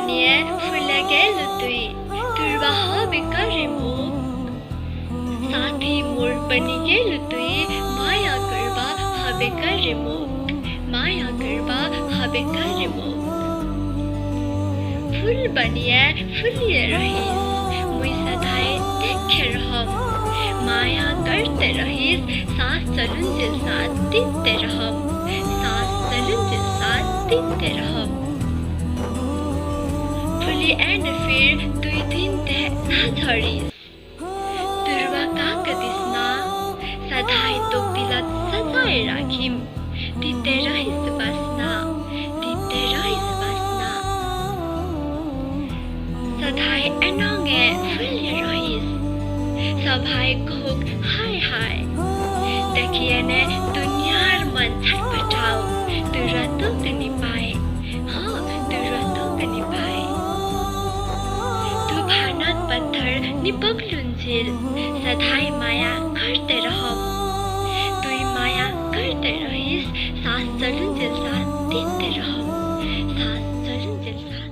baniye fulle gelu tui turba habe karimo साथी मोर बनी गेलु तुई माया करबा habe karimo माया करबा habe karimo फूल बनिए फुलिए रहिस मुई सदाय देखे रहम माया करते रहिस सास चलुन्जेल साथ दिते रहम सास चलुन्जेल साथ दिते रहम फुली एंड फिर 2 दिन ते ना झरिस दुर्वा काकदिसना सदाय तोक्तिलत सजाय राखिम दिते रहिस बस्ना सदाय एनोंगे फुलिए रहिस सभाय कोक हाय हाय देखिएने दुनियार मन छटपटाओ तुरा तो कनी पाए हाँ तुरा तो कनी पाए तूफानत पत्थर निपगलुन्जेल सदाय माया करते रहम तुई माया करते रहिस सास चलुन्जेल साथ दिते रहम सास चलुन्जेल साथ